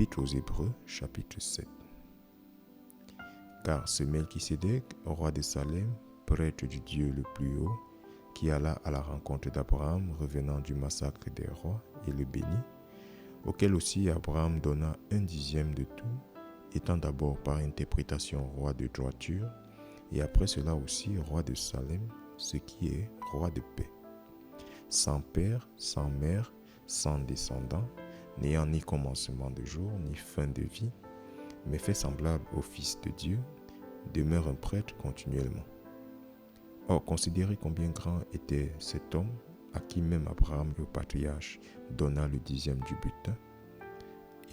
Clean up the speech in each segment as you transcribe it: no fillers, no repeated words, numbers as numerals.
Épître aux Hébreux, chapitre 7. Car ce Melchisédek, roi de Salem, prêtre du Dieu le plus haut, qui alla à la rencontre d'Abraham revenant du massacre des rois et le bénit, auquel aussi Abraham donna 1/10 de tout, étant d'abord par interprétation roi de droiture, et après cela aussi roi de Salem, ce qui est roi de paix. Sans père, sans mère, sans descendant, n'ayant ni commencement de jour, ni fin de vie, mais fait semblable au Fils de Dieu, demeure un prêtre continuellement. Or, considérez combien grand était cet homme à qui même Abraham le patriarche donna le 10e du butin.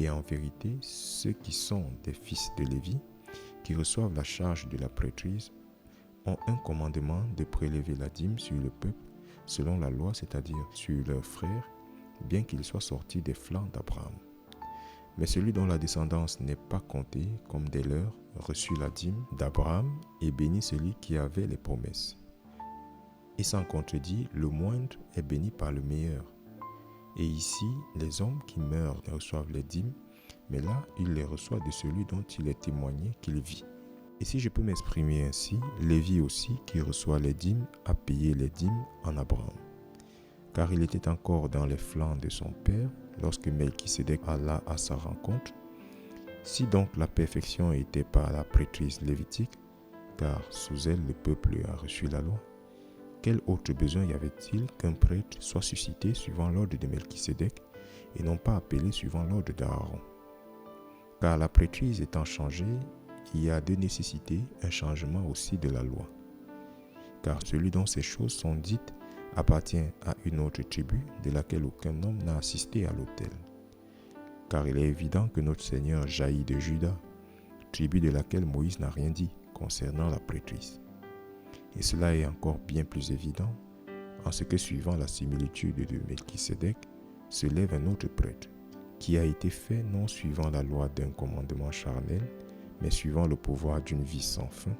Et en vérité, ceux qui sont des fils de Lévi, qui reçoivent la charge de la prêtrise, ont un commandement de prélever la dîme sur le peuple, selon la loi, c'est-à-dire sur leurs frères, bien qu'ils soient sortis des flancs d'Abraham. Mais celui dont la descendance n'est pas comptée comme des leurs reçut la dîme d'Abraham et bénit celui qui avait les promesses. Et sans contredit, le moindre est béni par le meilleur. Et ici, les hommes qui meurent reçoivent les dîmes, mais là, il les reçoit de celui dont il est témoigné qu'il vit. Et si je peux m'exprimer ainsi, Lévi aussi, qui reçoit les dîmes, a payé les dîmes en Abraham. Car il était encore dans les flancs de son père, lorsque Melchisédek alla à sa rencontre. Si donc la perfection était par la prêtrise lévitique, car sous elle le peuple a reçu la loi, quel autre besoin y avait-il qu'un prêtre soit suscité suivant l'ordre de Melchisédek et non pas appelé suivant l'ordre d'Aaron? Car la prêtrise étant changée, il y a de nécessité un changement aussi de la loi. Car celui dont ces choses sont dites appartient à une autre tribu de laquelle aucun homme n'a assisté à l'autel. Car il est évident que notre Seigneur jaillit de Juda, tribu de laquelle Moïse n'a rien dit concernant la prêtrise. Et cela est encore bien plus évident en ce que suivant la similitude de Melchisédek se lève un autre prêtre, qui a été fait non suivant la loi d'un commandement charnel, mais suivant le pouvoir d'une vie sans fin.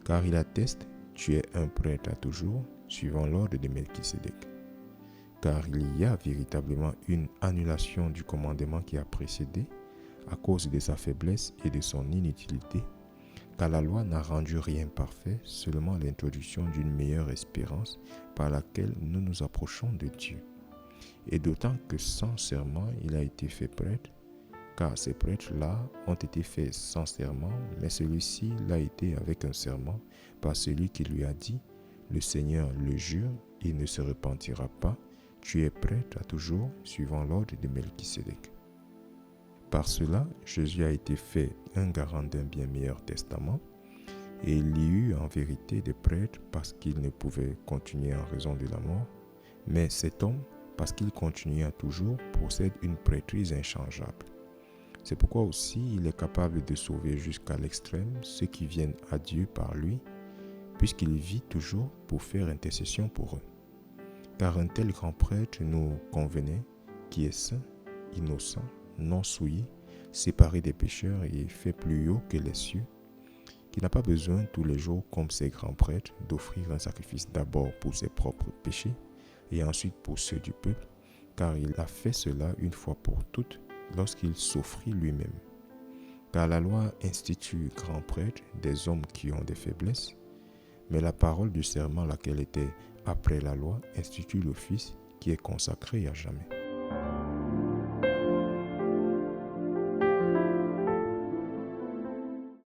Car il atteste, tu es un prêtre à toujours, suivant l'ordre de Melchisédek. Car il y a véritablement une annulation du commandement qui a précédé, à cause de sa faiblesse et de son inutilité, car la loi n'a rendu rien parfait, seulement l'introduction d'une meilleure espérance par laquelle nous nous approchons de Dieu. Et d'autant que sans serment, il a été fait prêtre, car ces prêtres-là ont été faits sans serment, mais celui-ci l'a été avec un serment par celui qui lui a dit, le Seigneur le jure, il ne se repentira pas, tu es prêtre à toujours, suivant l'ordre de Melchisédek. Par cela, Jésus a été fait un garant d'un bien meilleur testament, et il y eut en vérité des prêtres parce qu'ils ne pouvaient continuer en raison de la mort, mais cet homme, parce qu'il continua toujours, possède une prêtrise inchangeable. C'est pourquoi aussi il est capable de sauver jusqu'à l'extrême ceux qui viennent à Dieu par lui, puisqu'il vit toujours pour faire intercession pour eux. Car un tel grand prêtre nous convenait, qui est saint, innocent, non souillé, séparé des pécheurs et fait plus haut que les cieux, qui n'a pas besoin tous les jours, comme ces grands prêtres, d'offrir un sacrifice d'abord pour ses propres péchés et ensuite pour ceux du peuple, car il a fait cela une fois pour toutes lorsqu'il s'offrit lui-même. Car la loi institue grands prêtres des hommes qui ont des faiblesses, mais la parole du serment, laquelle était après la loi, institue le Fils qui est consacré à jamais.